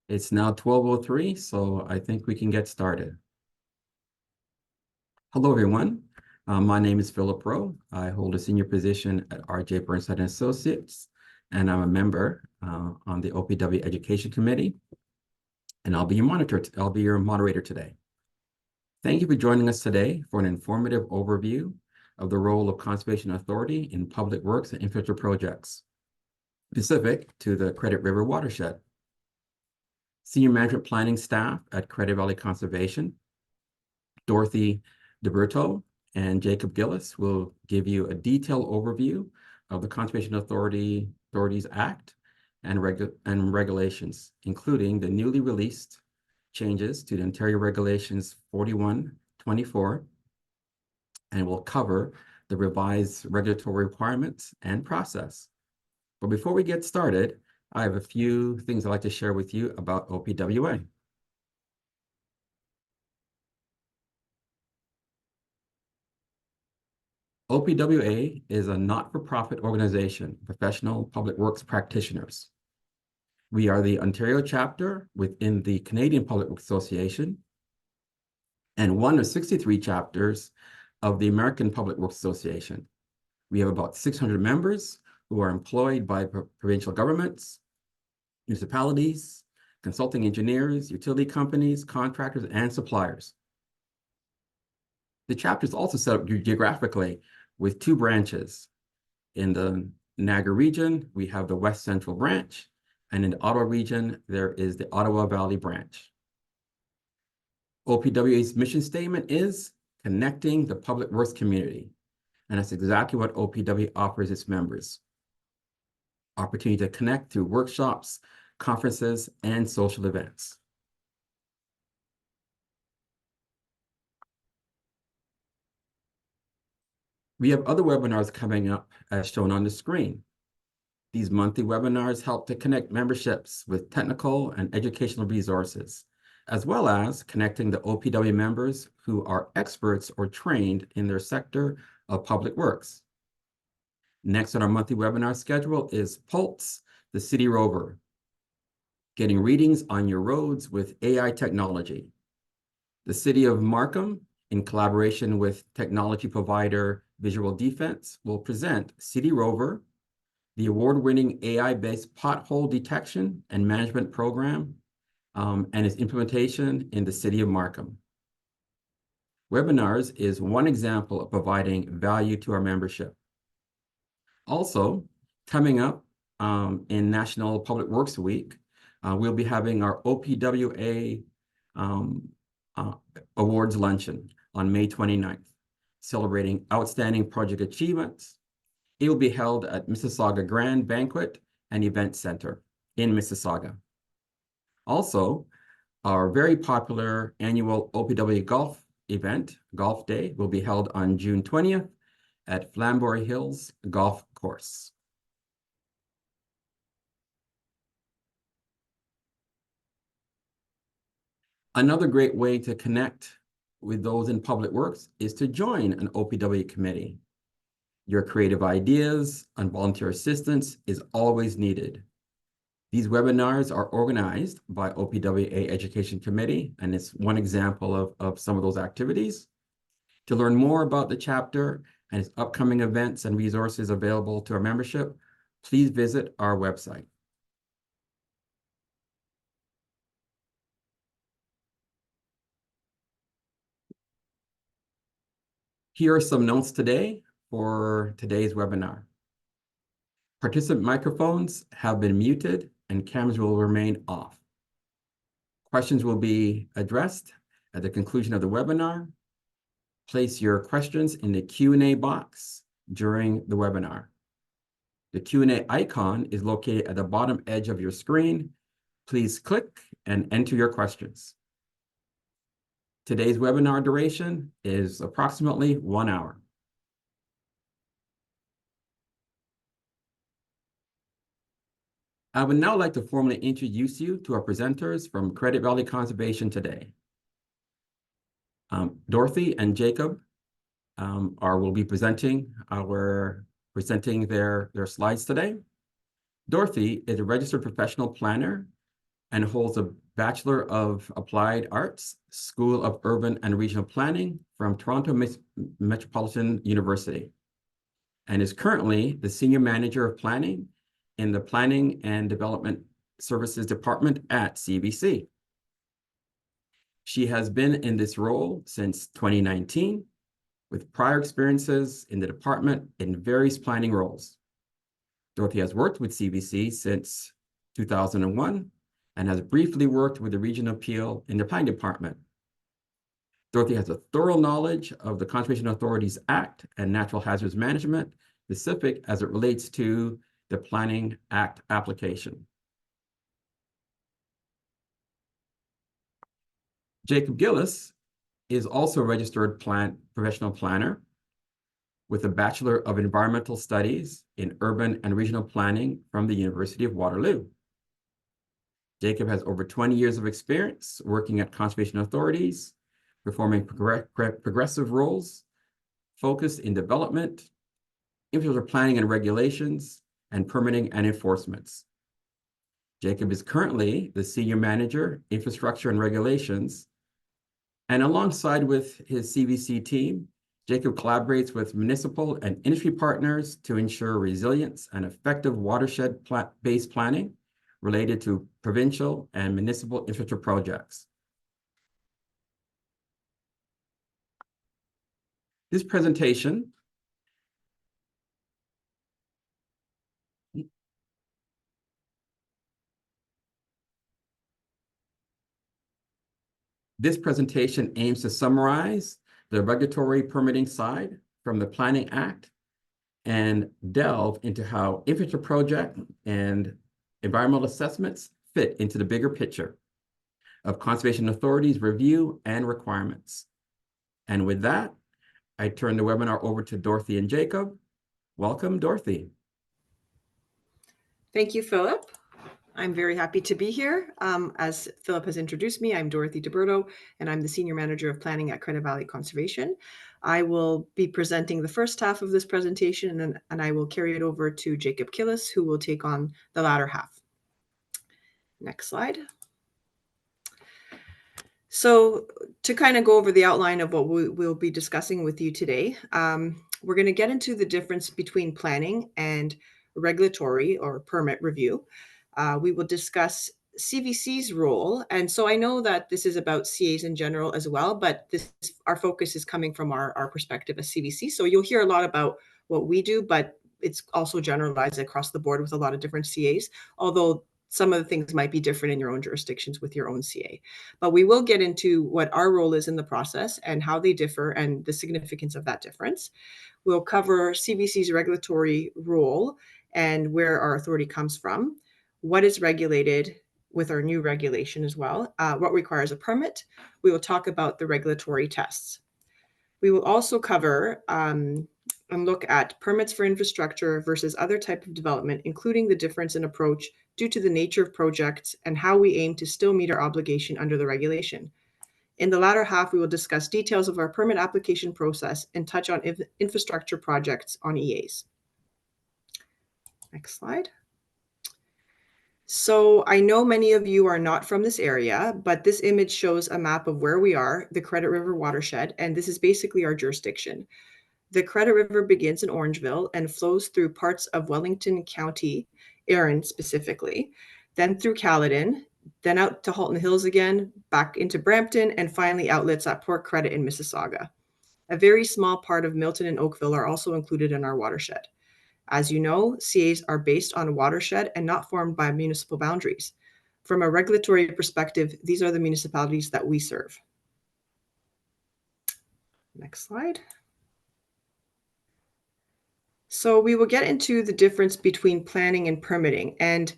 It's now 12:03, so I think we can get started. Hello, everyone. My name is Philip Rowe. I hold a senior position at R.J. Burnside & Associates, and I'm a member on the OPW Education Committee, and I'll be your moderator today. Thank you for joining us today for an informative overview of the role of Conservation Authority in public works and infrastructure projects, specific to the Credit River watershed. Senior Management Planning staff at Credit Valley Conservation, Dorothy Berto and Jakub Kilis will give you a detailed overview of the Conservation Authorities Act and regulations, including the newly released changes to the Ontario Regulations 41/24, and will cover the revised regulatory requirements and process. But before we get started, I have a few things I'd like to share with you about OPWA. OPWA is a not-for-profit organization, professional public works practitioners. We are the Ontario chapter within the Canadian Public Works Association and one of 63 chapters of the American Public Works Association. We have about 600 members who are employed by provincial governments, municipalities, consulting engineers, utility companies, contractors, and suppliers. The chapter is also set up geographically with two branches. In the Niagara region, we have the West Central branch, and in the Ottawa region, there is the Ottawa Valley branch. OPWA's mission statement is connecting the public works community, and that's exactly what OPWA offers its members. Opportunity to connect through workshops, conferences, and social events. We have other webinars coming up as shown on the screen. These monthly webinars help to connect memberships with technical and educational resources, as well as connecting the OPWA members who are experts or trained in their sector of public works. Next on our monthly webinar schedule is Pulse, the City Rover, getting readings on your roads with AI technology. The City of Markham, in collaboration with technology provider Visual Defense, will present City Rover, the award-winning AI-based pothole detection and management program, and its implementation in the City of Markham. Webinars is one example of providing value to our membership. Also, coming up in National Public Works Week, we'll be having our OPWA Awards Luncheon on May 29th, celebrating outstanding project achievements. It will be held at Mississauga Grand Banquet and Event Center in Mississauga. Also, our very popular annual OPWA Golf event, Golf Day, will be held on June 20th at Flamborough Hills Golf Course. Another great way to connect with those in public works is to join an OPWA committee. Your creative ideas and volunteer assistance is always needed. These webinars are organized by OPWA Education Committee, and it's one example of some of those activities. To learn more about the chapter and its upcoming events and resources available to our membership, please visit our website. Here are some notes today for today's webinar. Participant microphones have been muted and cameras will remain off. Questions will be addressed at the conclusion of the webinar. Place your questions in the Q&A box during the webinar. The Q&A icon is located at the bottom edge of your screen. Please click and enter your questions. Today's webinar duration is approximately 1 hour. I would now like to formally introduce you to our presenters from Credit Valley Conservation today. Dorothy and Jakub will be presenting their slides today. Dorothy is a registered professional planner and holds a Bachelor of Applied Arts, School of Urban and Regional Planning from Toronto Metropolitan University, and is currently the Senior Manager of Planning in the Planning and Development Services Department at CBC. She has been in this role since 2019, with prior experiences in the department in various planning roles. Dorothy has worked with CBC since 2001 and has briefly worked with the Regional Appeal in the Planning Department. Dorothy has a thorough knowledge of the Conservation Authorities Act and Natural Hazards Management, specific as it relates to the Planning Act application. Jakub Kilis is also a registered professional planner with a Bachelor of Environmental Studies in Urban and Regional Planning from the University of Waterloo. Jakub has over 20 years of experience working at conservation authorities, performing progressive roles focused in development, infrastructure planning and regulations, and permitting and enforcements. Jakub is currently the Senior Manager, Infrastructure and Regulations, and alongside with his CVC team, Jakub collaborates with municipal and industry partners to ensure resilience and effective watershed-based planning related to provincial and municipal infrastructure projects. This presentation aims to summarize the regulatory permitting side from the Planning Act and delve into how infrastructure project and environmental assessments fit into the bigger picture of conservation authorities' review and requirements. And with that, I turn the webinar over to Dorothy and Jakub. Welcome, Dorothy. Thank you, Philip. I'm very happy to be here. As Philip has introduced me, I'm Dorothy Berto, and I'm the Senior Manager of Planning at Credit Valley Conservation. I will be presenting the first half of this presentation, and I will carry it over to Jakub Kilis, who will take on the latter half. Next slide. So to kind of go over the outline of what we'll be discussing with you today, we're going to get into the difference between planning and regulatory or permit review. We will discuss CVC's role. And so I know that this is about CAs in general as well, but our focus is coming from our perspective as CVC. So you'll hear a lot about what we do, but it's also generalized across the board with a lot of different CAs, although some of the things might be different in your own jurisdictions with your own CA. But we will get into what our role is in the process and how they differ and the significance of that difference. We'll cover CVC's regulatory role and where our authority comes from, what is regulated with our new regulation as well, what requires a permit. We will talk about the regulatory tests. We will also cover and look at permits for infrastructure versus other type of development, including the difference in approach due to the nature of projects and how we aim to still meet our obligation under the regulation. In the latter half, we will discuss details of our permit application process and touch on infrastructure projects on EAs. Next slide. So I know many of you are not from this area, but this image shows a map of where we are, the Credit River watershed, and this is basically our jurisdiction. The Credit River begins in Orangeville and flows through parts of Wellington County, Erin specifically, then through Caledon, then out to Halton Hills again, back into Brampton, and finally outlets at Port Credit in Mississauga. A very small part of Milton and Oakville are also included in our watershed. As you know, CAs are based on a watershed and not formed by municipal boundaries. From a regulatory perspective, these are the municipalities that we serve. Next slide. So we will get into the difference between planning and permitting. And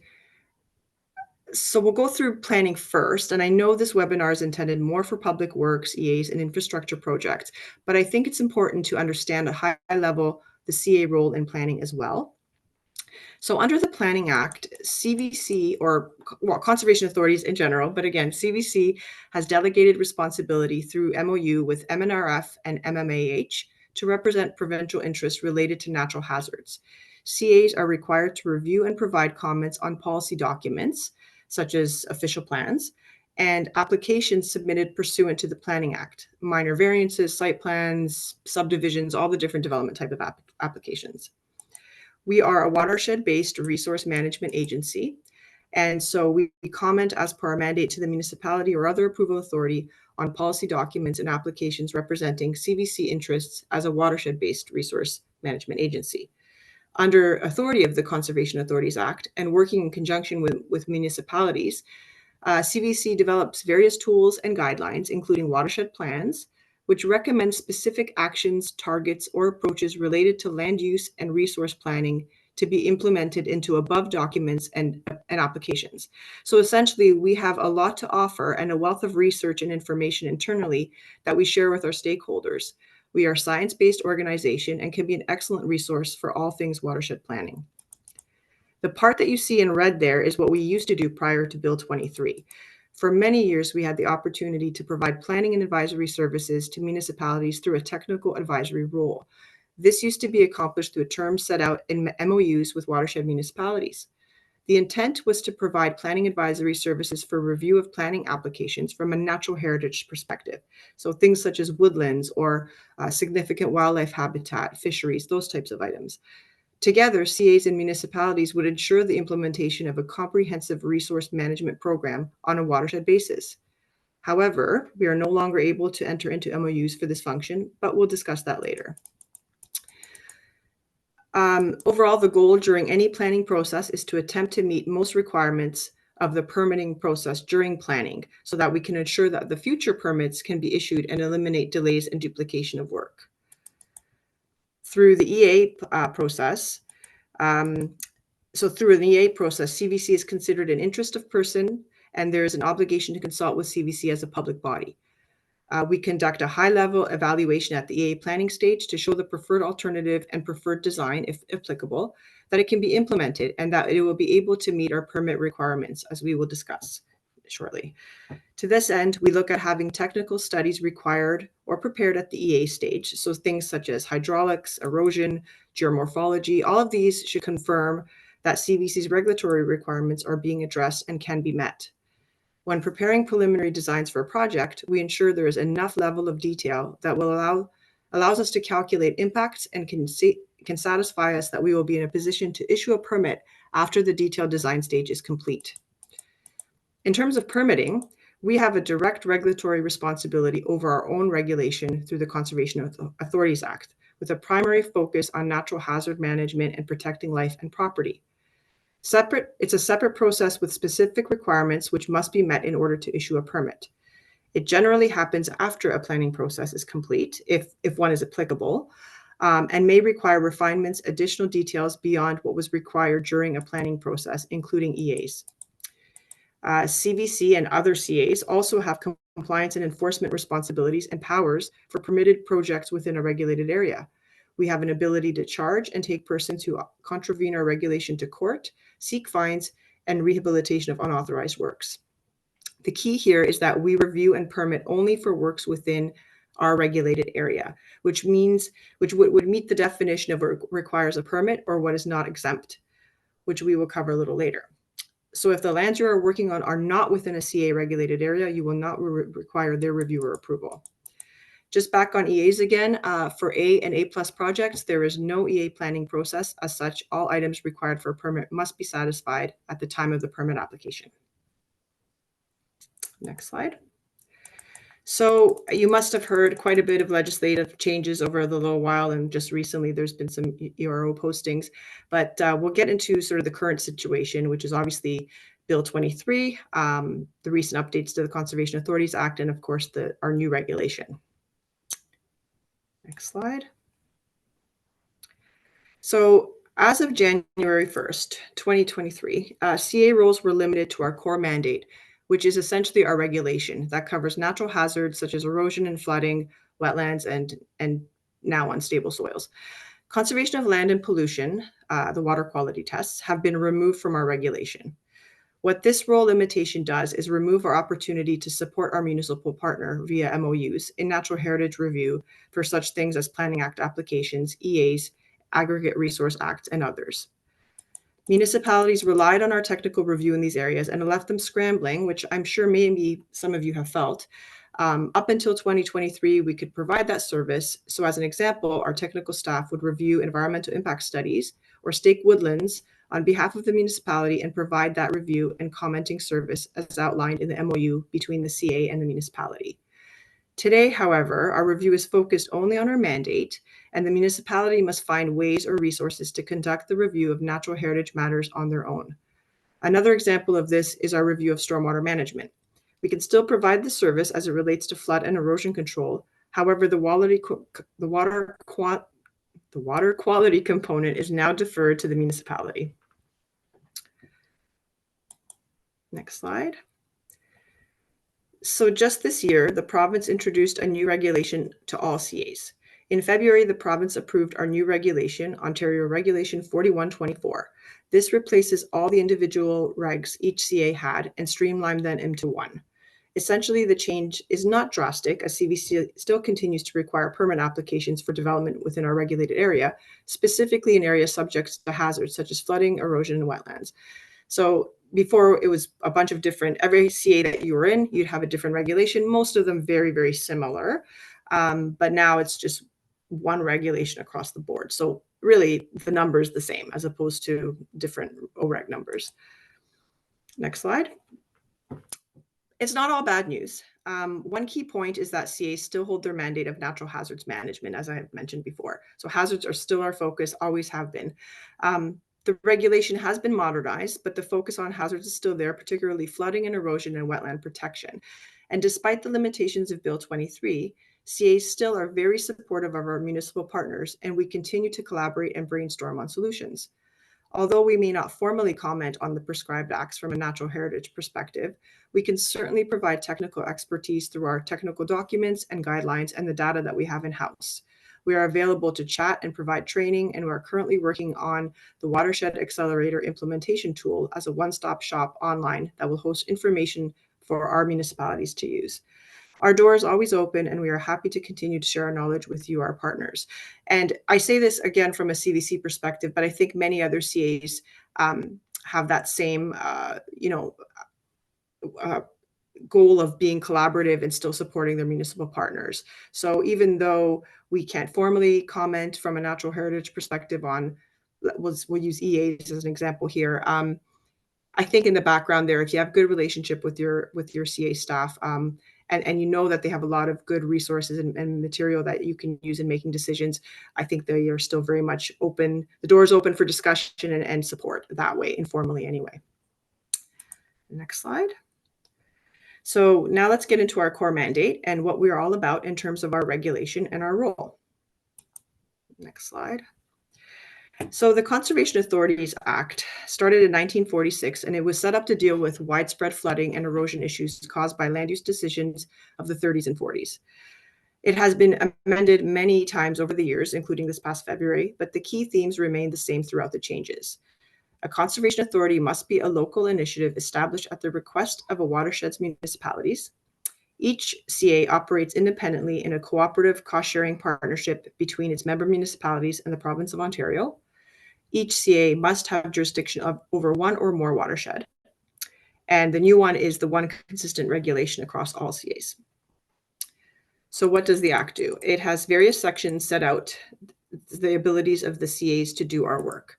so we'll go through planning first. And I know this webinar is intended more for public works, EAs, and infrastructure projects, but I think it's important to understand at a high level the CA role in planning as well. So under the Planning Act, CVC, or conservation authorities in general, but again, CVC has delegated responsibility through MOU with MNRF and MMAH to represent provincial interests related to natural hazards. CAs are required to review and provide comments on policy documents such as official plans, and applications submitted pursuant to the Planning Act, minor variances, site plans, subdivisions, all the different development type of applications. We are a watershed-based resource management agency, and so we comment as per our mandate to the municipality or other approval authority on policy documents and applications representing CVC interests as a watershed-based resource management agency. Under authority of the Conservation Authorities Act and working in conjunction with municipalities, CVC develops various tools and guidelines, including watershed plans, which recommend specific actions, targets, or approaches related to land use and resource planning to be implemented into above documents and applications. So essentially, we have a lot to offer and a wealth of research and information internally that we share with our stakeholders. We are a science-based organization and can be an excellent resource for all things watershed planning. The part that you see in red there is what we used to do prior to Bill 23. For many years, we had the opportunity to provide planning and advisory services to municipalities through a technical advisory role. This used to be accomplished through terms set out in MOUs with watershed municipalities. The intent was to provide planning advisory services for review of planning applications from a natural heritage perspective. So things such as woodlands or significant wildlife habitat, fisheries, those types of items. Together, CAs and municipalities would ensure the implementation of a comprehensive resource management program on a watershed basis. However, we are no longer able to enter into MOUs for this function, but we'll discuss that later. Overall, the goal during any planning process is to attempt to meet most requirements of the permitting process during planning so that we can ensure that the future permits can be issued and eliminate delays and duplication of work. Through the EA process, through an EA process, CVC is considered an interest of person, and there is an obligation to consult with CVC as a public body. We conduct a high-level evaluation at the EA planning stage to show the preferred alternative and preferred design, if applicable, that it can be implemented and that it will be able to meet our permit requirements, as we will discuss shortly. To this end, we look at having technical studies required or prepared at the EA stage. So things such as hydraulics, erosion, geomorphology, all of these should confirm that CVC's regulatory requirements are being addressed and can be met. When preparing preliminary designs for a project, we ensure there is enough level of detail that will allows us to calculate impacts and can satisfy us that we will be in a position to issue a permit after the detailed design stage is complete. In terms of permitting, we have a direct regulatory responsibility over our own regulation through the Conservation Authorities Act, with a primary focus on natural hazard management and protecting life and property. It's a separate process with specific requirements which must be met in order to issue a permit. It generally happens after a planning process is complete, if one is applicable, and may require refinements, additional details beyond what was required during a planning process, including EAs. CVC and other CAs also have compliance and enforcement responsibilities and powers for permitted projects within a regulated area. We have an ability to charge and take persons who contravene our regulation to court, seek fines, and rehabilitation of unauthorized works. The key here is that we review and permit only for works within our regulated area, which would meet the definition of what requires a permit or what is not exempt, which we will cover a little later. So if the lands you are working on are not within a CA regulated area, you will not require their review or approval. Just back on EAs again, for A and A+ projects, there is no EA planning process. As such, all items required for a permit must be satisfied at the time of the permit application. Next slide. So you must have heard quite a bit of legislative changes over the little while, and just recently there's been some ERO postings, but we'll get into sort of the current situation, which is obviously Bill 23, the recent updates to the Conservation Authorities Act, and of course our new regulation. Next slide. So as of January 1st, 2023, CA roles were limited to our core mandate, which is essentially our regulation that covers natural hazards such as erosion and flooding, wetlands, and now unstable soils. Conservation of land and pollution, the water quality tests, have been removed from our regulation. What this role limitation does is remove our opportunity to support our municipal partner via MOUs in natural heritage review for such things as Planning Act applications, EAs, Aggregate Resource Acts, and others. Municipalities relied on our technical review in these areas and it left them scrambling, which I'm sure maybe some of you have felt. Up until 2023, we could provide that service. So as an example, our technical staff would review environmental impact studies or stake woodlands on behalf of the municipality and provide that review and commenting service as outlined in the MOU between the CA and the municipality. Today, however, our review is focused only on our mandate, and the municipality must find ways or resources to conduct the review of natural heritage matters on their own. Another example of this is our review of stormwater management. We can still provide the service as it relates to flood and erosion control. However, the water quality component is now deferred to the municipality. Next slide. So just this year, the province introduced a new regulation to all CAs. In February, the province approved our new regulation, Ontario Regulation 4124. This replaces all the individual regs each CA had and streamlined them into one. Essentially, the change is not drastic, as CVC still continues to require permit applications for development within our regulated area, specifically in areas subject to hazards such as flooding, erosion, and wetlands. So before it was a bunch of different, every CA that you were in, you'd have a different regulation, most of them very, very similar. But now it's just one regulation across the board. So really the number is the same as opposed to different OREG numbers. Next slide. It's not all bad news. One key point is that CAs still hold their mandate of natural hazards management, as I have mentioned before. So hazards are still our focus, always have been. The regulation has been modernized, but the focus on hazards is still there, particularly flooding and erosion and wetland protection. And despite the limitations of Bill 23, CAs still are very supportive of our municipal partners, and we continue to collaborate and brainstorm on solutions. Although we may not formally comment on the prescribed acts from a natural heritage perspective, we can certainly provide technical expertise through our technical documents and guidelines and the data that we have in-house. We are available to chat and provide training, and we are currently working on the Watershed Accelerator implementation tool as a one-stop shop online that will host information for our municipalities to use. Our door is always open, and we are happy to continue to share our knowledge with you, our partners. And I say this again from a CVC perspective, but I think many other CAs have that same, goal of being collaborative and still supporting their municipal partners. So even though we can't formally comment from a natural heritage perspective on, we'll use EAs as an example here. I think in the background there, if you have good relationship with your CA staff, and you know that they have a lot of good resources and material that you can use in making decisions, I think they are still very much open. The door is open for discussion and support that way, informally anyway. Next slide. So now let's get into our core mandate and what we're all about in terms of our regulation and our role. Next slide. So the Conservation Authorities Act started in 1946, and it was set up to deal with widespread flooding and erosion issues caused by land use decisions of the 30s and 40s. It has been amended many times over the years, including this past February, but the key themes remain the same throughout the changes. A conservation authority must be a local initiative established at the request of a watershed's municipalities. Each CA operates independently in a cooperative cost-sharing partnership between its member municipalities and the province of Ontario. Each CA must have jurisdiction of over one or more watershed. And the new one is the one consistent regulation across all CAs. So what does the Act do? It has various sections set out the abilities of the CAs to do our work.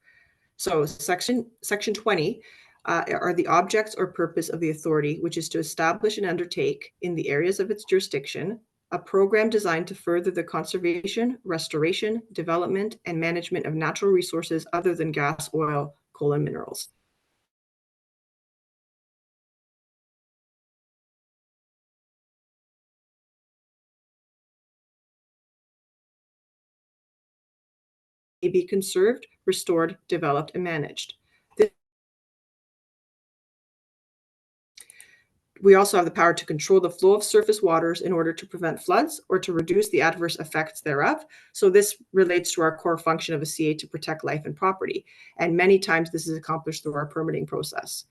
So section 20 are the objects or purpose of the authority, which is to establish and undertake in the areas of its jurisdiction a program designed to further the conservation, restoration, development, and management of natural resources other than gas, oil, coal, and minerals. May be conserved, restored, developed, and managed. We also have the power to control the flow of surface waters in order to prevent floods or to reduce the adverse effects thereof. So this relates to our core function of a CA to protect life and property. And many times this is accomplished through our permitting process.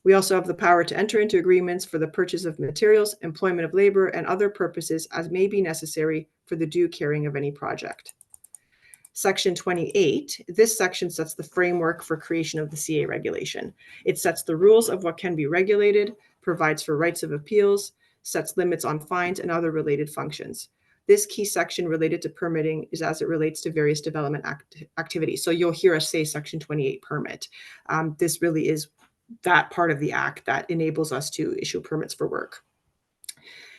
We also have the power to enter into agreements for the purchase of materials, employment of labor, and other purposes as may be necessary for the due carrying of any project. Section 28, this section sets the framework for creation of the CA regulation. It sets the rules of what can be regulated, provides for rights of appeals, sets limits on fines and other related functions. This key section related to permitting is as it relates to various development activities. So you'll hear us say Section 28 permit. This really is that part of the act that enables us to issue permits for work.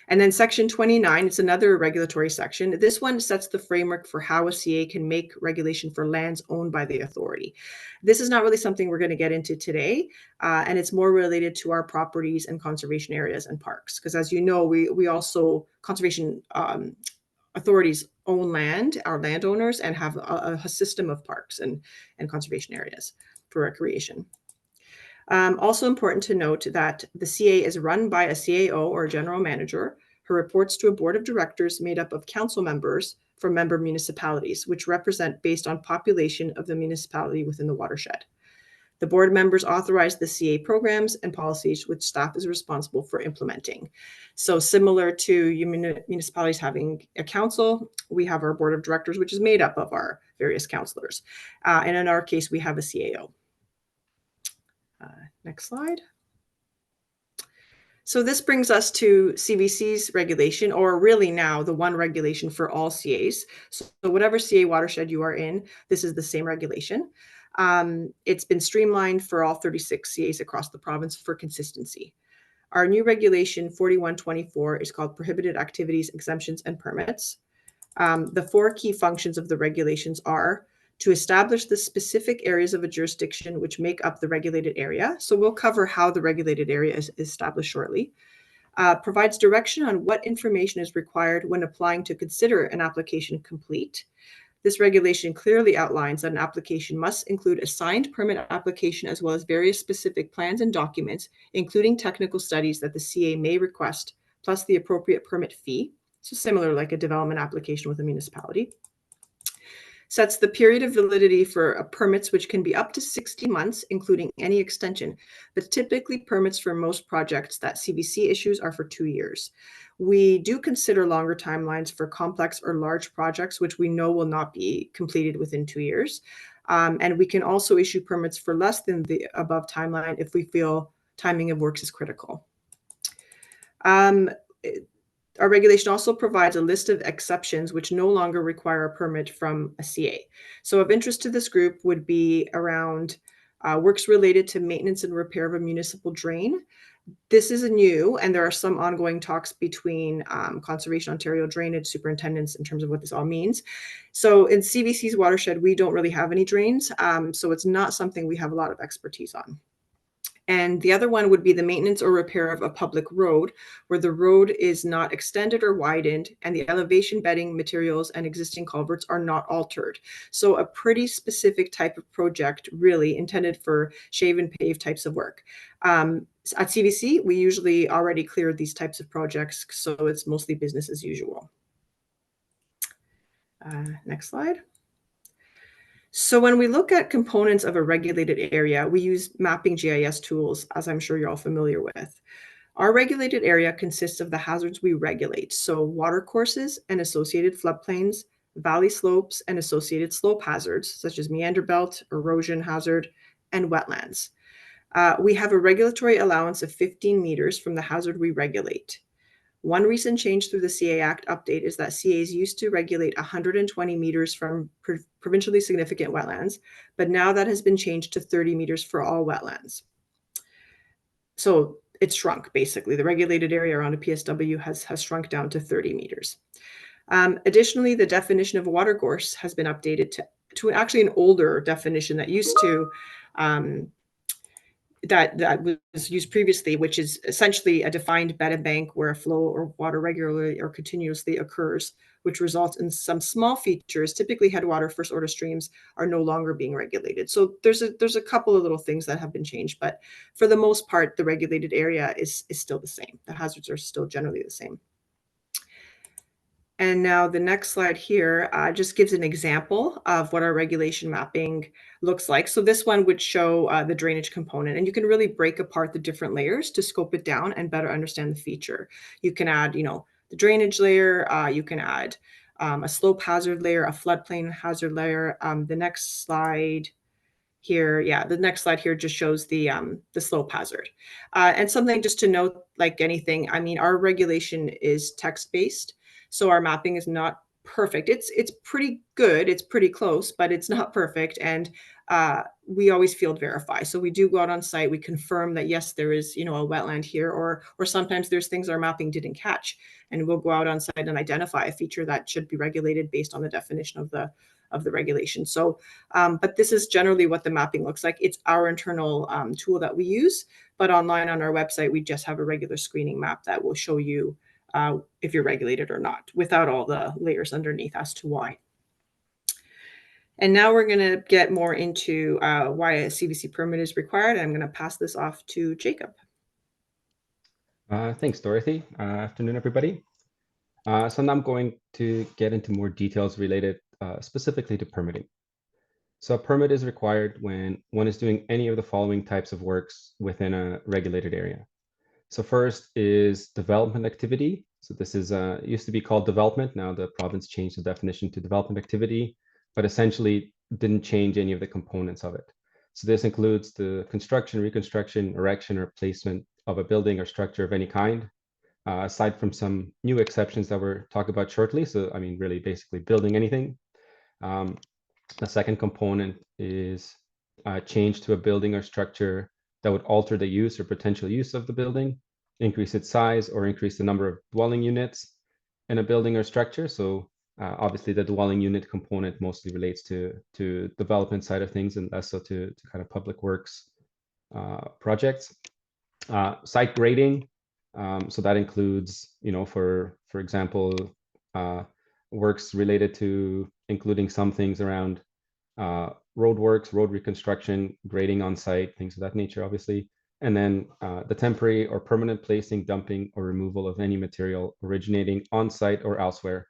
And then Section 29, it's another regulatory section. This one sets the framework for how a CA can make regulation for lands owned by the authority. This is not really something we're going to get into today, and it's more related to our properties and conservation areas and parks. Because as you know, we also, conservation authorities own land, are landowners, and have a system of parks and conservation areas for recreation. Also important to note that the CA is run by a CAO or general manager who reports to a board of directors made up of council members from member municipalities, which represent based on population of the municipality within the watershed. The board members authorize the CA programs and policies which staff is responsible for implementing. So similar to municipalities having a council, we have our board of directors, which is made up of our various councillors. And in our case, we have a CAO. Next slide. So this brings us to CVC's regulation, or really now the one regulation for all CAs. So whatever CA watershed you are in, this is the same regulation. It's been streamlined for all 36 CAs across the province for consistency. Our new regulation 4124 is called Prohibited Activities, Exemptions, and Permits. The four key functions of the regulations are to establish the specific areas of a jurisdiction which make up the regulated area. So we'll cover how the regulated area is established shortly. Provides direction on what information is required when applying to consider an application complete. This regulation clearly outlines that an application must include a signed permit application as well as various specific plans and documents, including technical studies that the CA may request, plus the appropriate permit fee. So similar like a development application with a municipality. Sets the period of validity for permits, which can be up to 60 months, including any extension. But typically permits for most projects that CVC issues are for 2 years. We do consider longer timelines for complex or large projects, which we know will not be completed within 2 years. And we can also issue permits for less than the above timeline if we feel timing of works is critical. Our regulation also provides a list of exceptions which no longer require a permit from a CA. So of interest to this group would be around works related to maintenance and repair of a municipal drain. This is new, and there are some ongoing talks between Conservation Ontario drainage superintendents in terms of what this all means. So in CVC's watershed, we don't really have any drains, so it's not something we have a lot of expertise on. And the other one would be the maintenance or repair of a public road where the road is not extended or widened and the elevation bedding materials and existing culverts are not altered. So a pretty specific type of project really intended for shave and pave types of work. At CVC, we usually already cleared these types of projects, so it's mostly business as usual. Next slide. So when we look at components of a regulated area, we use mapping GIS tools, as I'm sure you're all familiar with. Our regulated area consists of the hazards we regulate, so watercourses and associated floodplains, valley slopes and associated slope hazards, such as meander belt, erosion hazard, and wetlands. We have a regulatory allowance of 15 meters from the hazard we regulate. One recent change through the CA Act update is that CAs used to regulate 120 meters from provincially significant wetlands, but now that has been changed to 30 meters for all wetlands. So it's shrunk, basically. The regulated area around a PSW has shrunk down to 30 meters. Additionally, the definition of a watercourse has been updated to actually an older definition that used to that was used previously, which is essentially a defined bed and bank where a flow or water regularly or continuously occurs, which results in some small features. Typically headwater first order streams are no longer being regulated. So there's a couple of little things that have been changed, but for the most part, the regulated area is still the same. The hazards are still generally the same. And now the next slide here just gives an example of what our regulation mapping looks like. So this one would show the drainage component, and you can really break apart the different layers to scope it down and better understand the feature. You can add, the drainage layer. You can add a slope hazard layer, a floodplain hazard layer. The next slide here, yeah, the next slide here just shows the slope hazard. And something just to note, like anything, I mean, our regulation is text-based, so our mapping is not perfect. It's pretty good, it's pretty close, but it's not perfect. And we always field verify. So we do go out on site, we confirm that yes, there is, you know, a wetland here, or sometimes there's things our mapping didn't catch, and we'll go out on site and identify a feature that should be regulated based on the definition of the regulation. So, but this is generally what the mapping looks like. It's our internal tool that we use, but online on our website, we just have a regular screening map that will show you if you're regulated or not, without all the layers underneath as to why. And now we're going to get more into why a CVC permit is required. I'm going to pass this off to Jacob. Thanks, Dorothy. Afternoon, everybody. So now I'm going to get into more details related specifically to permitting. So a permit is required when one is doing any of the following types of works within a regulated area. So first is development activity. So this is used to be called development. Now the province changed the definition to development activity, but essentially didn't change any of the components of it. So this includes the construction, reconstruction, erection, or placement of a building or structure of any kind, aside from some new exceptions that we'll talk about shortly. So I mean, really basically building anything. The second component is change to a building or structure that would alter the use or potential use of the building, increase its size, or increase the number of dwelling units in a building or structure. So obviously the dwelling unit component mostly relates to development side of things and less so to kind of public works projects. Site grading, so that includes, you know, for example, works related to including some things around road works, road reconstruction, grading on site, things of that nature, obviously. And then the temporary or permanent placing, dumping, or removal of any material originating on site or elsewhere.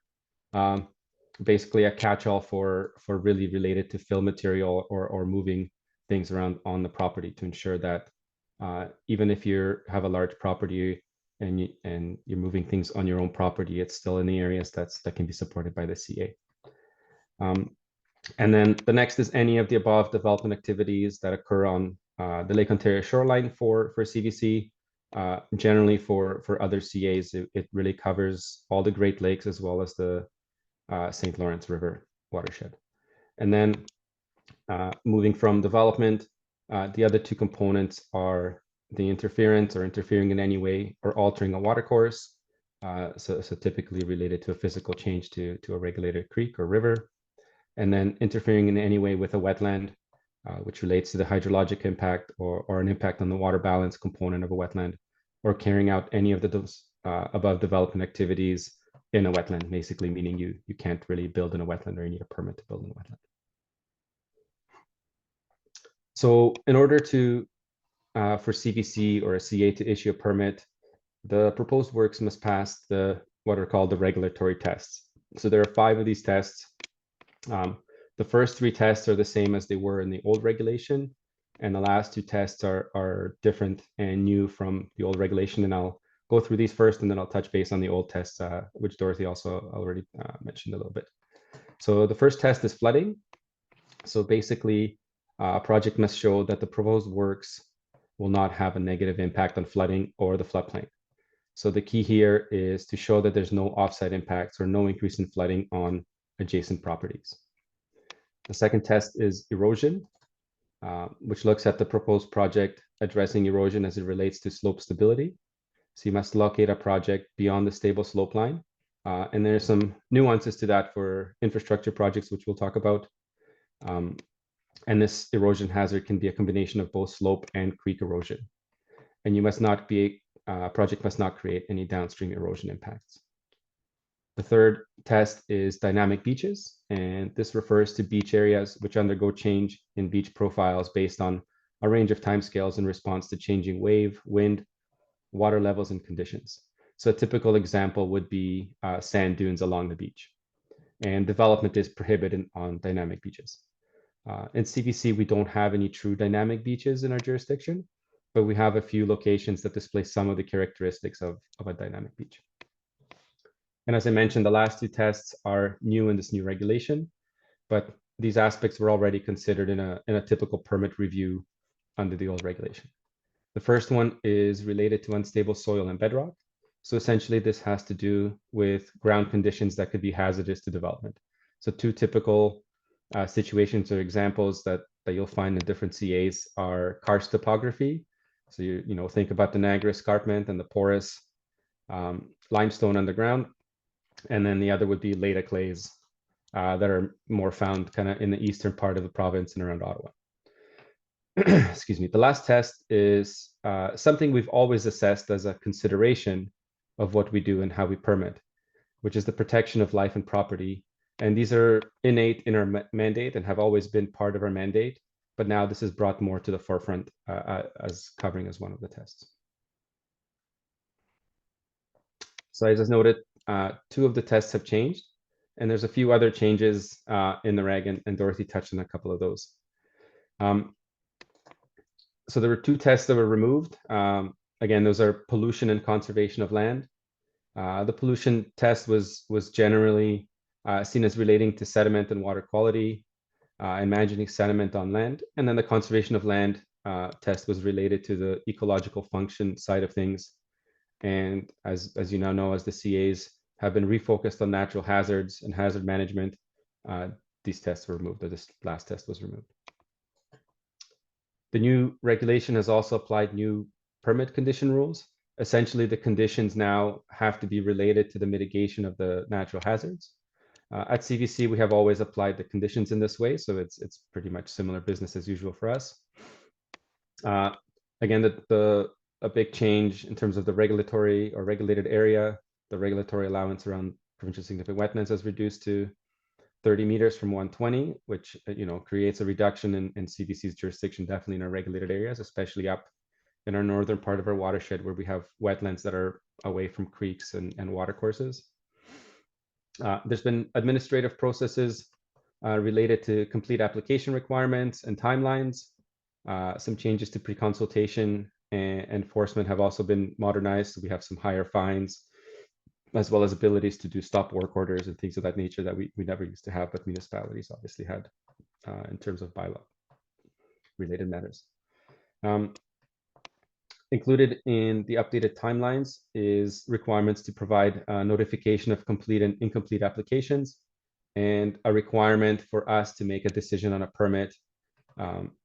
Basically a catch-all for really related to fill material or moving things around on the property to ensure that even if you have a large property and you're moving things on your own property, it's still in the areas that can be supported by the CA. And then the next is any of the above development activities that occur on the Lake Ontario shoreline for CVC. Generally for other CAs, it really covers all the Great Lakes as well as the St. Lawrence River watershed. And then moving from development, the other two components are the interference or interfering in any way or altering a watercourse. So typically related to a physical change to a regulated creek or river. And then interfering in any way with a wetland, which relates to the hydrologic impact or an impact on the water balance component of a wetland, or carrying out any of those above development activities in a wetland, basically meaning you can't really build in a wetland or you need a permit to build in a wetland. So in order to, for CVC or a CA to issue a permit, the proposed works must pass what are called the regulatory tests. So there are 5 of these tests. The first 3 tests are the same as they were in the old regulation, and the last 2 tests are different and new from the old regulation. And I'll go through these first, and then I'll touch base on the old tests, which Dorothy also already mentioned a little bit. So the first test is flooding. So basically, a project must show that the proposed works will not have a negative impact on flooding or the floodplain. So the key here is to show that there's no offsite impacts or no increase in flooding on adjacent properties. The second test is erosion, which looks at the proposed project addressing erosion as it relates to slope stability. So you must locate a project beyond the stable slope line. And there's some nuances to that for infrastructure projects, which we'll talk about. And this erosion hazard can be a combination of both slope and creek erosion. And you must not be, project must not create any downstream erosion impacts. The third test is dynamic beaches, and this refers to beach areas which undergo change in beach profiles based on a range of timescales in response to changing wave, wind, water levels, and conditions. So a typical example would be sand dunes along the beach, and development is prohibited on dynamic beaches. In CVC, we don't have any true dynamic beaches in our jurisdiction, but we have a few locations that display some of the characteristics of a dynamic beach. And as I mentioned, the last two tests are new in this new regulation, but these aspects were already considered in a typical permit review under the old regulation. The first one is related to unstable soil and bedrock. So essentially, this has to do with ground conditions that could be hazardous to development. So two typical situations or examples that you'll find in different CAs are karst topography. So you think about the Niagara Escarpment and the porous limestone underground. And then the other would be lata clays that are more found kind of in the eastern part of the province and around Ottawa. Excuse me. The last test is something we've always assessed as a consideration of what we do and how we permit, which is the protection of life and property. And these are innate in our mandate and have always been part of our mandate. But now this is brought more to the forefront as covering as one of the tests. So as I noted, two of the tests have changed, and there's a few other changes in the reg, and Dorothy touched on a couple of those. So there were two tests that were removed. Again, those are pollution and conservation of land. The pollution test was generally seen as relating to sediment and water quality and managing sediment on land. And then the conservation of land test was related to the ecological function side of things. And as you now know, as the CAs have been refocused on natural hazards and hazard management, these tests were removed, or this last test was removed. The new regulation has also applied new permit condition rules. Essentially, the conditions now have to be related to the mitigation of the natural hazards. At CVC, we have always applied the conditions in this way, so it's pretty much similar business as usual for us. Again, a big change in terms of the regulatory or regulated area, the regulatory allowance around provincial significant wetlands has reduced to 30 meters from 120, which creates a reduction in CVC's jurisdiction, definitely in our regulated areas, especially up in our northern part of our watershed where we have wetlands that are away from creeks and watercourses. There's been administrative processes related to complete application requirements and timelines. Some changes to pre-consultation and enforcement have also been modernized. So we have some higher fines, as well as abilities to do stop work orders and things of that nature that we never used to have, but municipalities obviously had in terms of bylaw related matters. Included in the updated timelines is requirements to provide notification of complete and incomplete applications, and a requirement for us to make a decision on a permit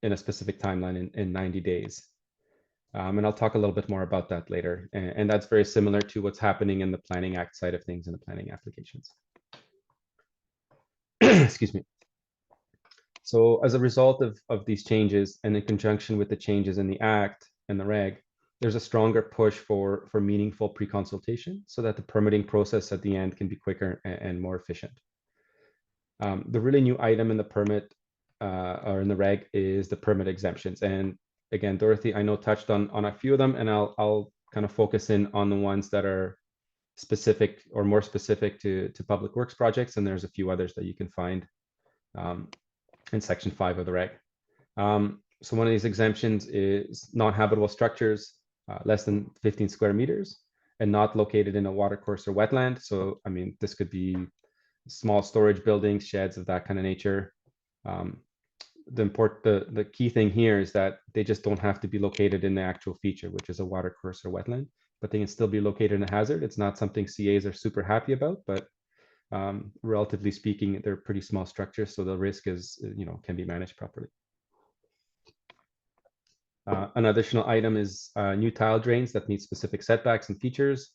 in a specific timeline in 90 days. And I'll talk a little bit more about that later. And that's very similar to what's happening in the Planning Act side of things and the planning applications. Excuse me. So as a result of these changes, and in conjunction with the changes in the Act and the reg, there's a stronger push for meaningful pre-consultation so that the permitting process at the end can be quicker and more efficient. The really new item in the permit or in the reg is the permit exemptions. And again, Dorothy, I know touched on a few of them, and I'll kind of focus in on the ones that are specific or more specific to public works projects. And there's a few others that you can find in section 5 of the reg. So one of these exemptions is non-habitable structures less than 15 square meters and not located in a watercourse or wetland. So, I mean, this could be small storage buildings, sheds of that kind of nature. The key thing here is that they just don't have to be located in the actual feature, which is a watercourse or wetland, but they can still be located in a hazard. It's not something CAs are super happy about, but relatively speaking, they're pretty small structures, so the risk is, can be managed properly. An additional item is new tile drains that meet specific setbacks and features,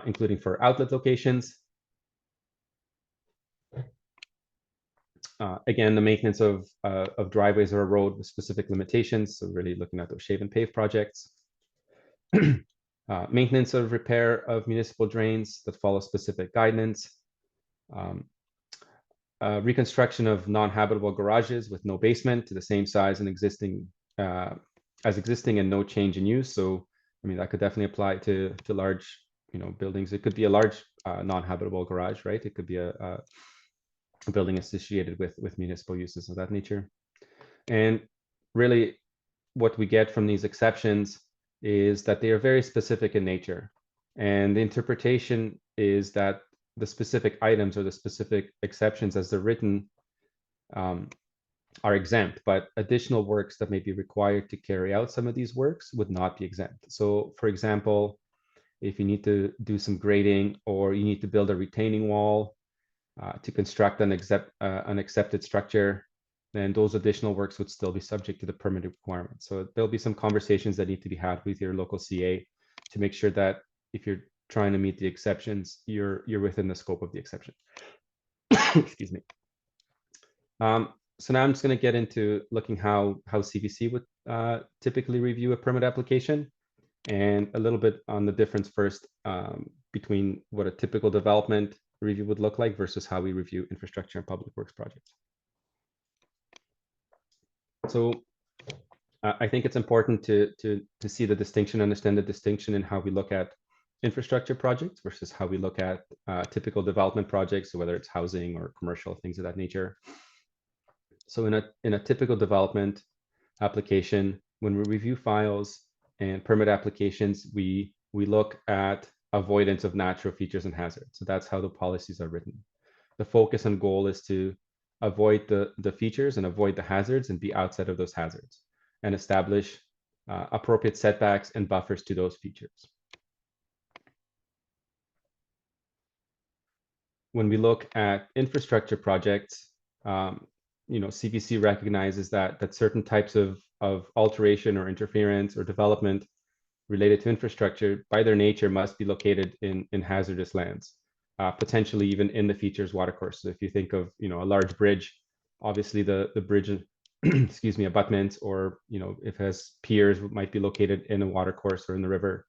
including for outlet locations. Again, the maintenance of driveways or a road with specific limitations, so really looking at those shave and pave projects. Maintenance of repair of municipal drains that follow specific guidance. Reconstruction of non-habitable garages with no basement to the same size and existing and no change in use. So, I mean, that could definitely apply to large, buildings. It could be a large non-habitable garage, right? It could be a building associated with municipal uses of that nature. And really, what we get from these exceptions is that they are very specific in nature. And the interpretation is that the specific items or the specific exceptions as they're written are exempt, but additional works that may be required to carry out some of these works would not be exempt. So for example, if you need to do some grading or you need to build a retaining wall to construct an accepted structure, then those additional works would still be subject to the permit requirements. So there'll be some conversations that need to be had with your local CA to make sure that if you're trying to meet the exceptions, you're within the scope of the exception. Excuse me. So now I'm just going to get into looking how CVC would typically review a permit application, and a little bit on the difference first between what a typical development review would look like versus how we review infrastructure and public works projects. So I think it's important to see the distinction, understand the distinction in how we look at infrastructure projects versus how we look at typical development projects, so whether it's housing or commercial, things of that nature. So in a typical development application, when we review files and permit applications, we look at avoidance of natural features and hazards. So that's how the policies are written. The focus and goal is to avoid the features and avoid the hazards and be outside of those hazards and establish appropriate setbacks and buffers to those features. When we look at infrastructure projects, CVC recognizes that certain types of alteration or interference or development related to infrastructure by their nature must be located in hazardous lands, potentially even in the features watercourse. So if you think of a large bridge, obviously the bridge, excuse me, abutments, or if it has piers, might be located in a watercourse or in the river.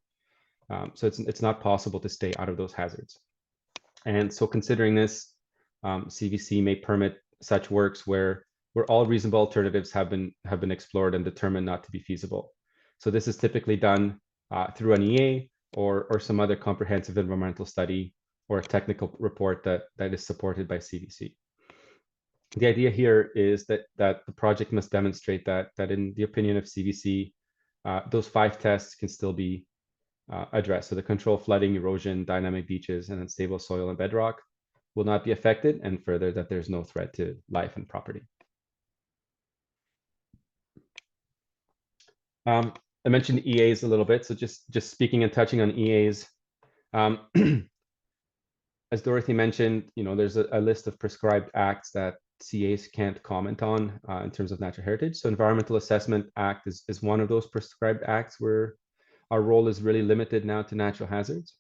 So it's not possible to stay out of those hazards. And so considering this, CVC may permit such works where all reasonable alternatives have been explored and determined not to be feasible. So this is typically done through an EA or some other comprehensive environmental study or a technical report that is supported by CVC. The idea here is that the project must demonstrate that in the opinion of CVC, those 5 tests can still be addressed. So the control flooding, erosion, dynamic beaches, and unstable soil and bedrock will not be affected, and further that there's no threat to life and property. I mentioned EAs a little bit, so just speaking and touching on EAs. As Dorothy mentioned, there's a list of prescribed acts that CAs can't comment on in terms of natural heritage. So Environmental Assessment Act is one of those prescribed acts where our role is really limited now to natural hazards.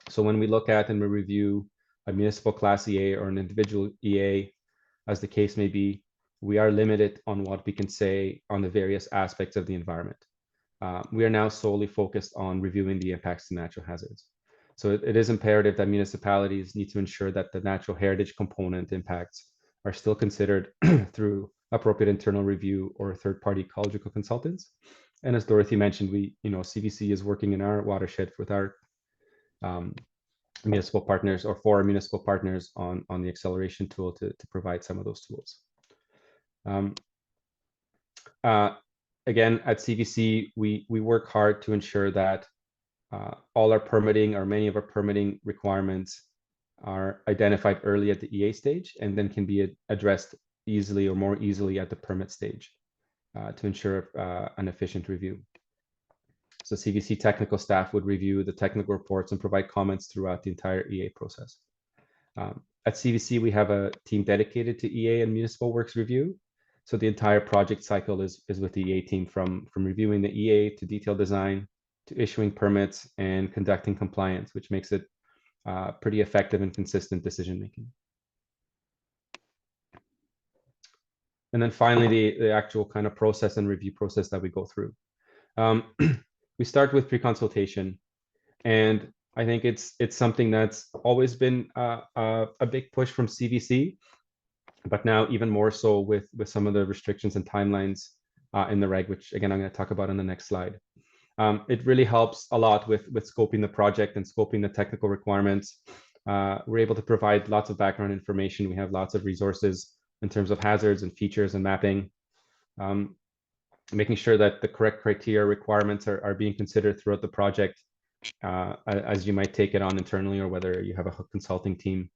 So when we look at and we review a municipal class EA or an individual EA, as the case may be, we are limited on what we can say on the various aspects of the environment. We are now solely focused on reviewing the impacts to natural hazards. So it is imperative that municipalities need to ensure that the natural heritage component impacts are still considered through appropriate internal review or third-party ecological consultants. And as Dorothy mentioned, CVC is working in our watershed with our municipal partners or for our municipal partners on the acceleration tool to provide some of those tools. Again, at CVC, we work hard to ensure that all our permitting or many of our permitting requirements are identified early at the EA stage and then can be addressed easily or more easily at the permit stage to ensure an efficient review. So CVC technical staff would review the technical reports and provide comments throughout the entire EA process. At CVC, we have a team dedicated to EA and municipal works review. So the entire project cycle is with the EA team from reviewing the EA to detailed design to issuing permits and conducting compliance, which makes it pretty effective and consistent decision making. And then finally, the actual kind of process and review process that we go through. We start with pre-consultation, and I think it's something that's always been a big push from CVC, but now even more so with some of the restrictions and timelines in the reg, which again I'm going to talk about on the next slide. It really helps a lot with scoping the project and scoping the technical requirements. We're able to provide lots of background information. We have lots of resources in terms of hazards and features and mapping, making sure that the correct criteria requirements are being considered throughout the project as you might take it on internally, or whether you have a consulting team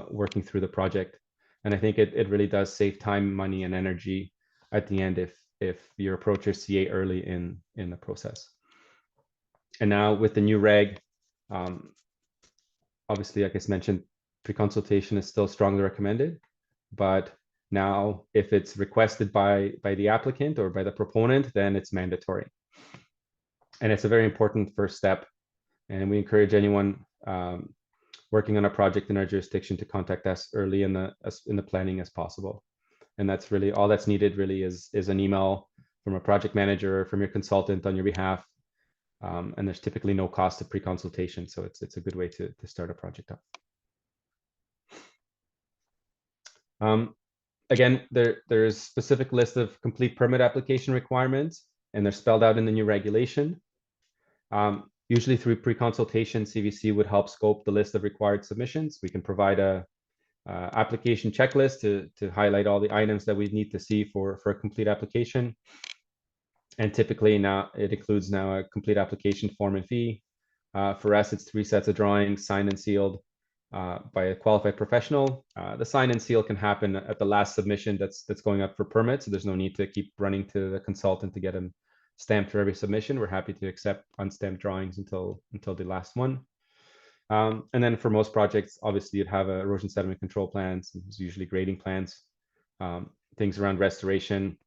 working through the project. And I think it really does save time, money, and energy at the end if you approach your CA early in the process. And now with the new reg, obviously, like I mentioned, pre-consultation is still strongly recommended, but now if it's requested by the applicant or by the proponent, then it's mandatory. And it's a very important first step. And we encourage anyone working on a project in our jurisdiction to contact us early in the planning as possible. And that's really all that's needed. Really is an email from a project manager or from your consultant on your behalf. And there's typically no cost of pre-consultation, so it's a good way to start a project up. Again, there's a specific list of complete permit application requirements, and they're spelled out in the new regulation. Usually through pre-consultation, CVC would help scope the list of required submissions. We can provide a application checklist to highlight all the items that we need to see for a complete application. And typically now it includes now a complete application form and fee. For us, it's 3 sets of drawings, signed and sealed by a qualified professional. The sign and seal can happen at the last submission that's going up for permit, so there's no need to keep running to the consultant to get them stamped for every submission. We're happy to accept unstamped drawings until the last one. And then for most projects, obviously you'd have erosion sediment control plans, usually grading plans, things around restoration,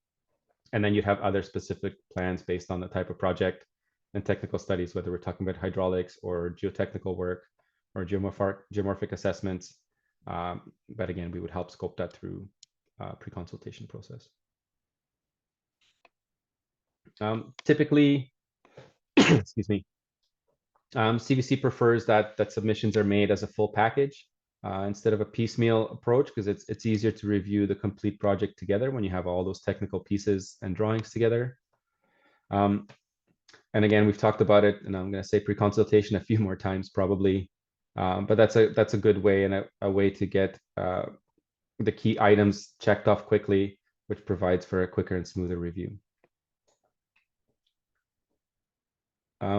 and then you'd have other specific plans based on the type of project and technical studies, whether we're talking about hydraulics or geotechnical work or geomorphic assessments. But again, we would help scope that through pre-consultation process. Typically, excuse me, CVC prefers that submissions are made as a full package instead of a piecemeal approach, because it's easier to review the complete project together when you have all those technical pieces and drawings together. And again, we've talked about it, and I'm going to say pre-consultation a few more times probably, but that's a good way and a way to get the key items checked off quickly, which provides for a quicker and smoother review.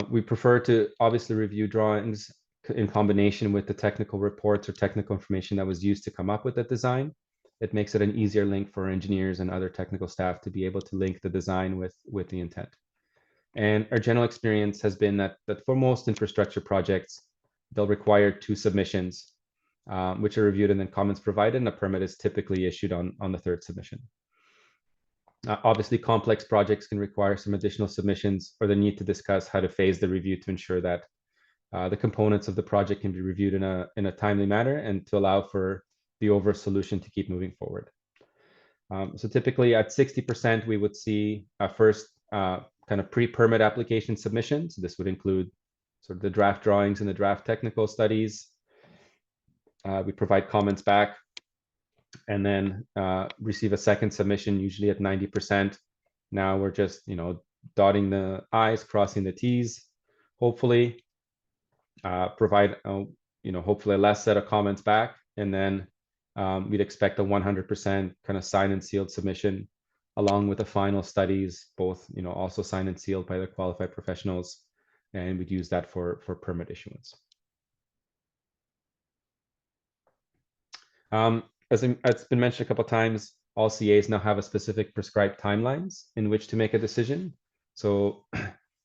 We prefer to obviously review drawings in combination with the technical reports or technical information that was used to come up with the design. It makes it an easier link for engineers and other technical staff to be able to link the design with the intent. And our general experience has been that for most infrastructure projects, they'll require 2 submissions, which are reviewed and then comments provided, and a permit is typically issued on the 3rd submission. Obviously, complex projects can require some additional submissions, or the need to discuss how to phase the review to ensure that the components of the project can be reviewed in a timely manner and to allow for the overall solution to keep moving forward. So typically at 60%, we would see a first kind of pre-permit application submission. So this would include sort of the draft drawings and the draft technical studies. We provide comments back, and then receive a second submission, usually at 90%. Now we're just, dotting the I's, crossing the T's, hopefully. Provide, hopefully a last set of comments back, and then we'd expect a 100% kind of signed and sealed submission, along with the final studies, both, also signed and sealed by the qualified professionals, and we'd use that for permit issuance. As it's been mentioned a couple of times, all CAs now have a specific prescribed timelines in which to make a decision. So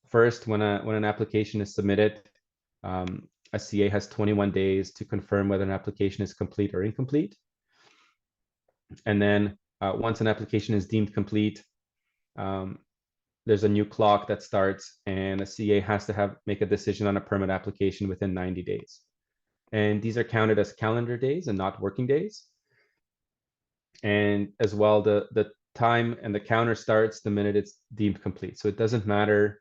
first, when an application is submitted, a CA has 21 days to confirm whether an application is complete or incomplete. And then once an application is deemed complete, there's a new clock that starts, and a CA has to make a decision on a permit application within 90 days. And these are counted as calendar days and not working days. And as well, the time and the counter starts the minute it's deemed complete. So it doesn't matter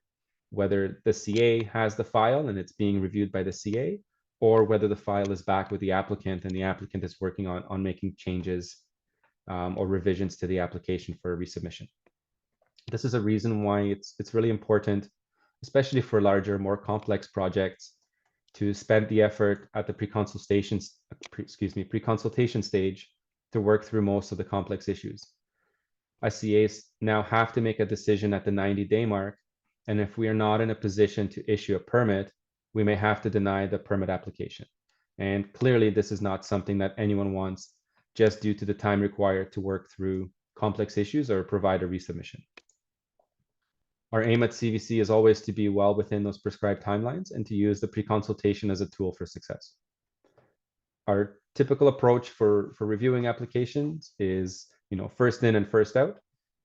whether the CA has the file and it's being reviewed by the CA, or whether the file is back with the applicant and the applicant is working on making changes or revisions to the application for resubmission. This is a reason why it's really important, especially for larger, more complex projects, to spend the effort at the pre-consultation stage to work through most of the complex issues. CAs now have to make a decision at the 90-day mark And if we are not in a position to issue a permit, we may have to deny the permit application. And clearly, this is not something that anyone wants, just due to the time required to work through complex issues or provide a resubmission. Our aim at CVC is always to be well within those prescribed timelines and to use the pre-consultation as a tool for success. Our typical approach for reviewing applications is, first in and first out.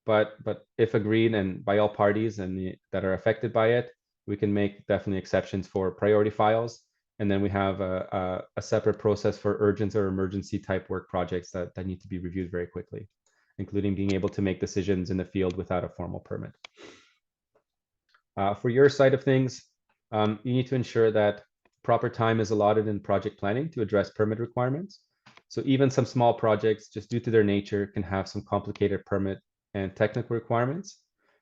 But if agreed and by all parties and that are affected by it, we can make definitely exceptions for priority files. And then we have a separate process for urgent or emergency type work projects that need to be reviewed very quickly, including being able to make decisions in the field without a formal permit. For your side of things, you need to ensure that proper time is allotted in project planning to address permit requirements. So even some small projects, just due to their nature, can have some complicated permit and technical requirements.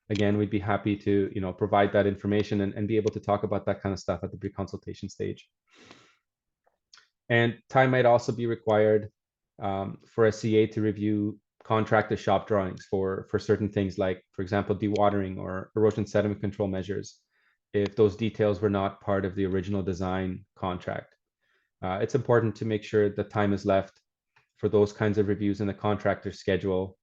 Again, we'd be happy to provide that information and be able to talk about that kind of stuff at the pre-consultation stage. And time might also be required for a CA to review contractor shop drawings for certain things like, for example, dewatering or erosion sediment control measures, if those details were not part of the original design contract. It's important to make sure that time is left for those kinds of reviews in the contractor schedule,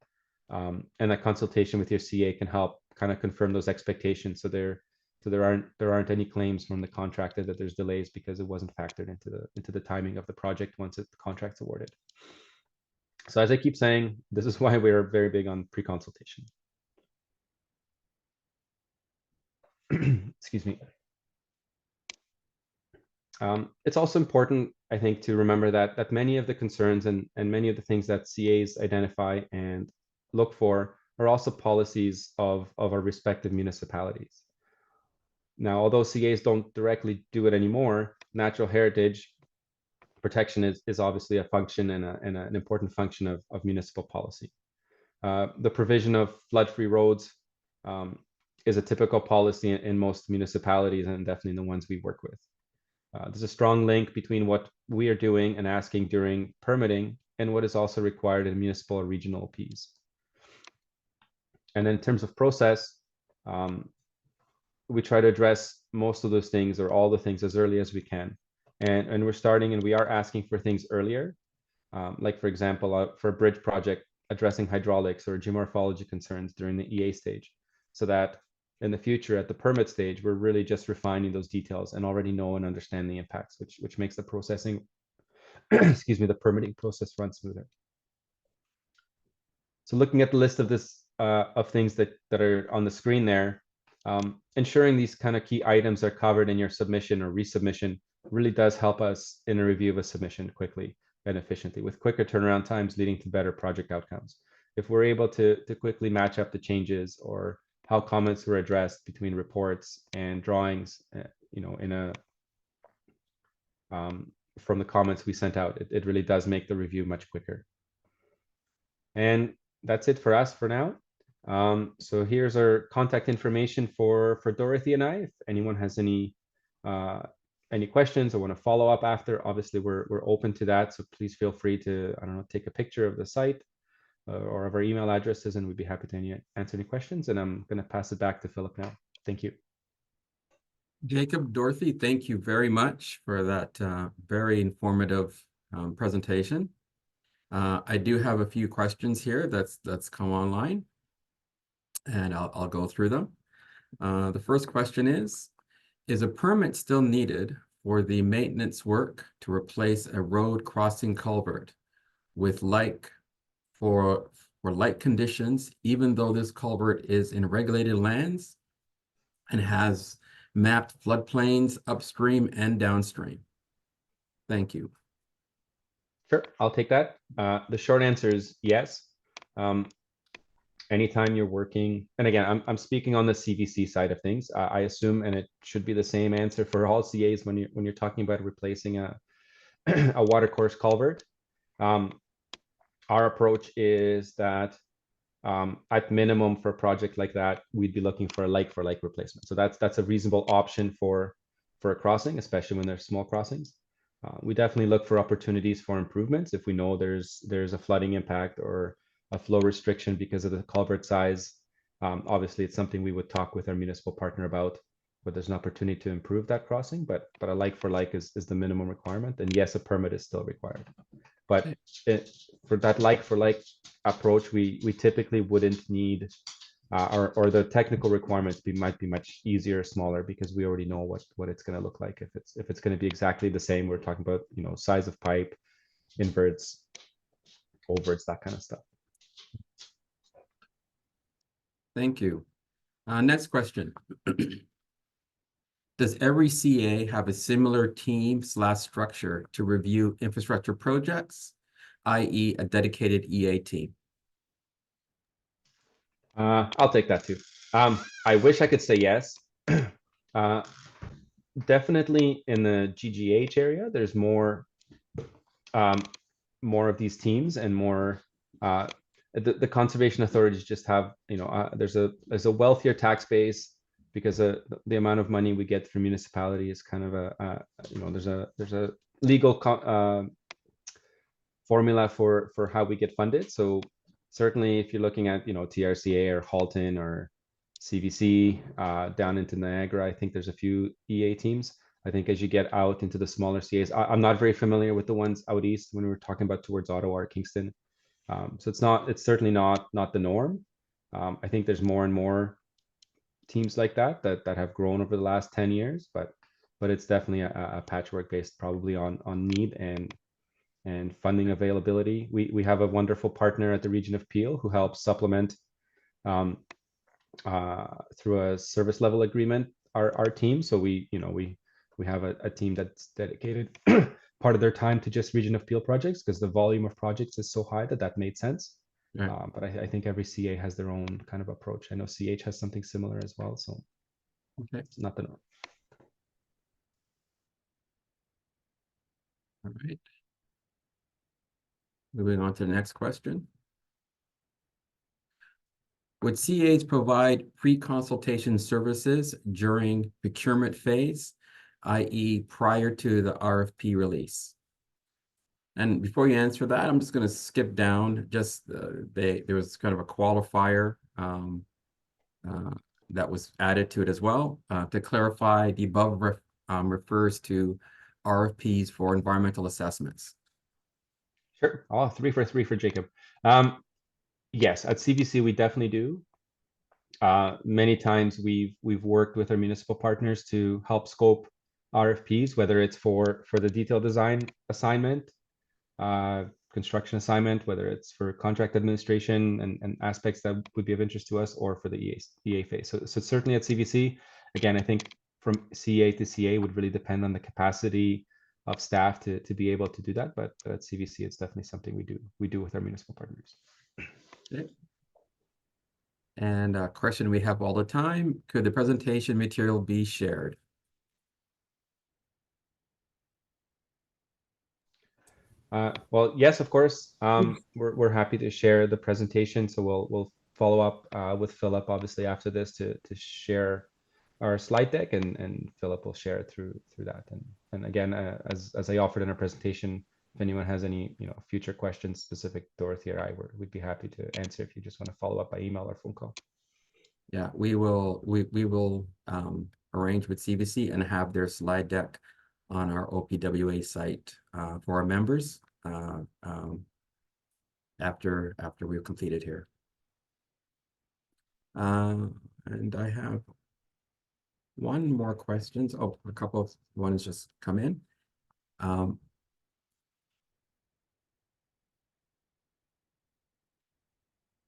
and that consultation with your CA can help kind of confirm those expectations, so there aren't any claims from the contractor that there's delays because it wasn't factored into the timing of the project once the contract's awarded. So as I keep saying, this is why we're very big on pre-consultation. Excuse me. It's also important, I think, to remember that many of the concerns and many of the things that CAs identify and look for are also policies of our respective municipalities. Now, although CAs don't directly do it anymore, natural heritage protection is obviously a function and an important function of municipal policy. The provision of flood-free roads is a typical policy in most municipalities and definitely the ones we work with. There's a strong link between what we are doing and asking during permitting and what is also required in municipal or regional OPs. And in terms of process, we try to address most of those things or all the things as early as we can. And we're starting and we are asking for things earlier. Like, for example, for a bridge project, addressing hydraulics or geomorphology concerns during the EA stage, so that in the future at the permit stage, we're really just refining those details and already know and understand the impacts, which makes the processing, excuse me, the permitting process run smoother. So looking at the list of this, of things that are on the screen there, ensuring these kind of key items are covered in your submission or resubmission really does help us in a review of a submission quickly and efficiently, with quicker turnaround times leading to better project outcomes. If we're able to quickly match up the changes or how comments were addressed between reports and drawings, from the comments we sent out, it really does make the review much quicker. And that's it for us for now. So here's our contact information for Dorothy and I. If anyone has any questions or want to follow up after, obviously we're open to that. So please feel free to, take a picture of the site or of our email addresses, and we'd be happy to answer any questions. And I'm going to pass it back to Philip now. Thank you. Jacob, Dorothy, thank you very much for that very informative presentation. I do have a few questions here that's come online, and I'll go through them. The first question is a permit still needed for the maintenance work to replace a road crossing culvert with for light conditions, even though this culvert is in regulated lands and has mapped floodplains upstream and downstream? Thank you. Sure, I'll take that. The short answer is yes. Anytime you're working, and again, I'm speaking on the CVC side of things. I assume, and it should be the same answer for all CAs when you're talking about replacing a water course culvert. Our approach is that at minimum for a project like that, we'd be looking for a like-for-like replacement. So that's a reasonable option for a crossing, especially when there's small crossings. We definitely look for opportunities for improvements if we know there's a flooding impact or a flow restriction because of the culvert size. Obviously, it's something we would talk with our municipal partner about, but there's an opportunity to improve that crossing. But a like for like is the minimum requirement, and yes, a permit is still required. But for that like for like approach, we typically wouldn't need, or the technical requirements might be much easier, smaller, because we already know what it's going to look like. If it's going to be exactly the same, we're talking about, you know, size of pipe, inverts, overts, that kind of stuff. Thank you. Next question. Does every CA have a similar team / structure to review infrastructure projects, i.e. a dedicated EA team? I'll take that too. I wish I could say yes. Definitely in the GGH area, there's more of these teams, and more the conservation authorities just have, you know, there's a wealthier tax base, because the amount of money we get from municipality is kind of you know, there's a legal formula for how we get funded. So certainly if you're looking at, you know, TRCA or Halton or CVC down into Niagara, I think there's a few EA teams. I think as you get out into the smaller CAs, I'm not very familiar with the ones out east when we were talking about towards Ottawa or Kingston. So it's certainly not the norm. I think there's more and more teams like that have grown over the last 10 years, but it's definitely a patchwork based probably on need and funding availability. We have a wonderful partner at the region of Peel who helps supplement through a service level agreement our team. So we have a team that's dedicated part of their time to just region of Peel projects, because the volume of projects is so high that made sense. Right. But I think every CA has their own kind of approach. I know CH has something similar as well, so Okay. it's not the norm. All right. Moving on to the next question. Would CAs provide pre-consultation services during procurement phase, i.e. prior to the RFP release? And before you answer that, I'm just going to skip down. Just there was kind of a qualifier that was added to it as well. To clarify, the above refers to RFPs for environmental assessments. Sure. Oh, 3 for 3 for Jacob. Yes, at CVC we definitely do. Many times we've worked with our municipal partners to help scope RFPs, whether it's for the detailed design assignment, construction assignment, whether it's for contract administration and aspects that would be of interest to us, or for the EA phase. So certainly at CVC, again, I think from CA to CA would really depend on the capacity of staff to be able to do that. But at CVC, it's definitely something we do with our municipal partners. Okay. And a question we have all the time, could the presentation material be shared? Well, yes, of course. We're happy to share the presentation. So we'll follow up with Philip, obviously, after this to share our slide deck, and Philip will share it through that. And again, as I offered in our presentation, if anyone has any future questions specific to Dorothy or I, we'd be happy to answer if you just want to follow up by email or phone call. Yeah, we will arrange with CVC and have their slide deck on our OPWA site for our members after we've completed here. And I have one more questions. Oh, a couple of ones just come in.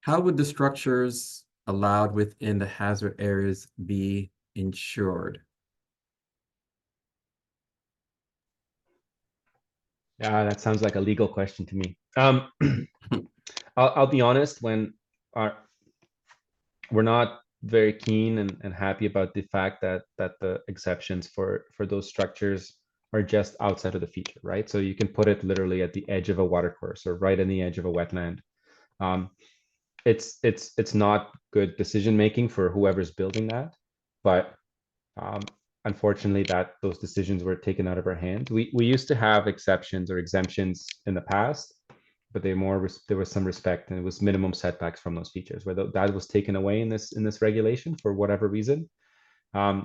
How would the structures allowed within the hazard areas be insured? Yeah, that sounds like a legal question to me. I'll be honest, we're not very keen and happy about the fact that the exceptions for those structures are just outside of the feature, right? So you can put it literally at the edge of a watercourse or right on the edge of a wetland. It's not good decision making for whoever's building that, but unfortunately those decisions were taken out of our hands. We used to have exceptions or exemptions in the past but there was some respect, and it was minimum setbacks from those features. Whether that was taken away in this regulation for whatever reason, I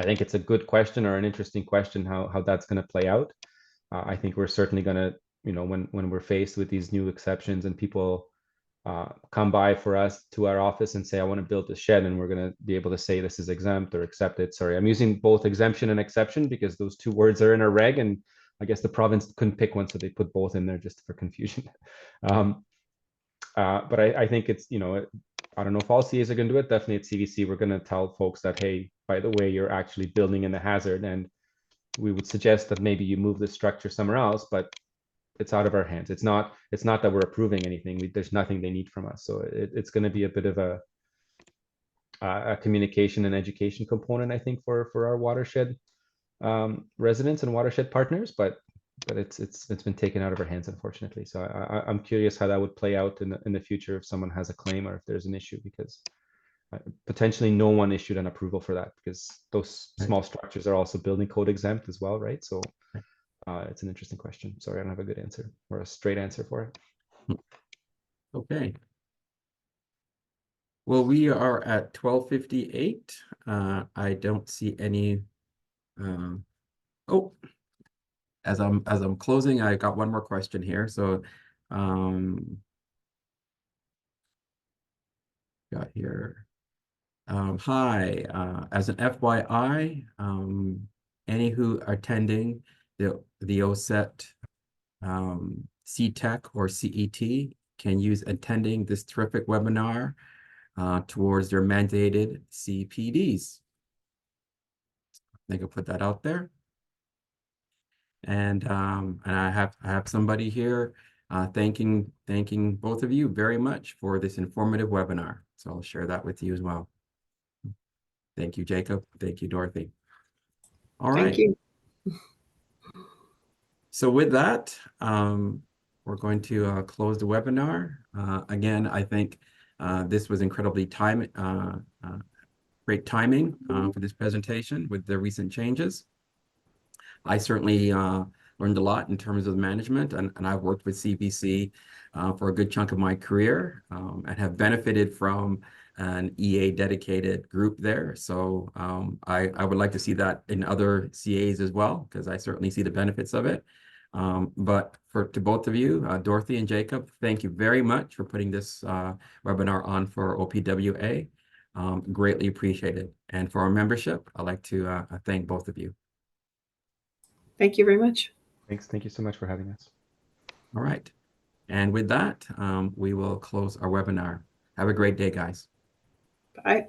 think it's a good question, or an interesting question, how that's going to play out. I think we're certainly going to, when we're faced with these new exceptions and people come by for us to our office and say, I want to build a shed, and we're going to be able to say this is exempt or accepted. Sorry, I'm using both exemption and exception because those two words are in a reg, and I guess the province couldn't pick one, so they put both in there just for confusion. But I think it's, I don't know if all CAs are going to do it. Definitely at CVC, we're going to tell folks that, hey, by the way, you're actually building in the hazard, and we would suggest that maybe you move the structure somewhere else, but it's out of our hands. It's not that we're approving anything. There's nothing they need from us. So it's going to be a bit of a communication and education component, I think, for our watershed residents and watershed partners, but it's been taken out of our hands, unfortunately. So I'm curious how that would play out in the future if someone has a claim or if there's an issue, because potentially no one issued an approval for that, because those small structures are also building code exempt as well, right? So it's an interesting question. Sorry, I don't have a good answer or a straight answer for it. Okay. Well, we are at 12:58. I don't see any. Oh, as I'm closing, I got one more question here. So, got here. Hi, as an FYI, any who are attending the OSET CTEC or CET can use attending this terrific webinar towards their mandated CPDs. I think I'll put that out there. And I have somebody here thanking both of you very much for this informative webinar. So I'll share that with you as well. Thank you, Jacob. Thank you, Dorothy. All right. Thank you. So with that, we're going to close the webinar. Again, I think this was incredibly great timing for this presentation with the recent changes. I certainly learned a lot in terms of management, and I've worked with CVC for a good chunk of my career and have benefited from an EA dedicated group there. So I would like to see that in other CAs as well, because I certainly see the benefits of it. But to both of you, Dorothy and Jacob, thank you very much for putting this webinar on for OPWA. Greatly appreciated. And for our membership, I'd like to thank both of you. Thank you very much. Thanks. Thank you so much for having us. All right. And with that, we will close our webinar. Have a great day, guys. Bye.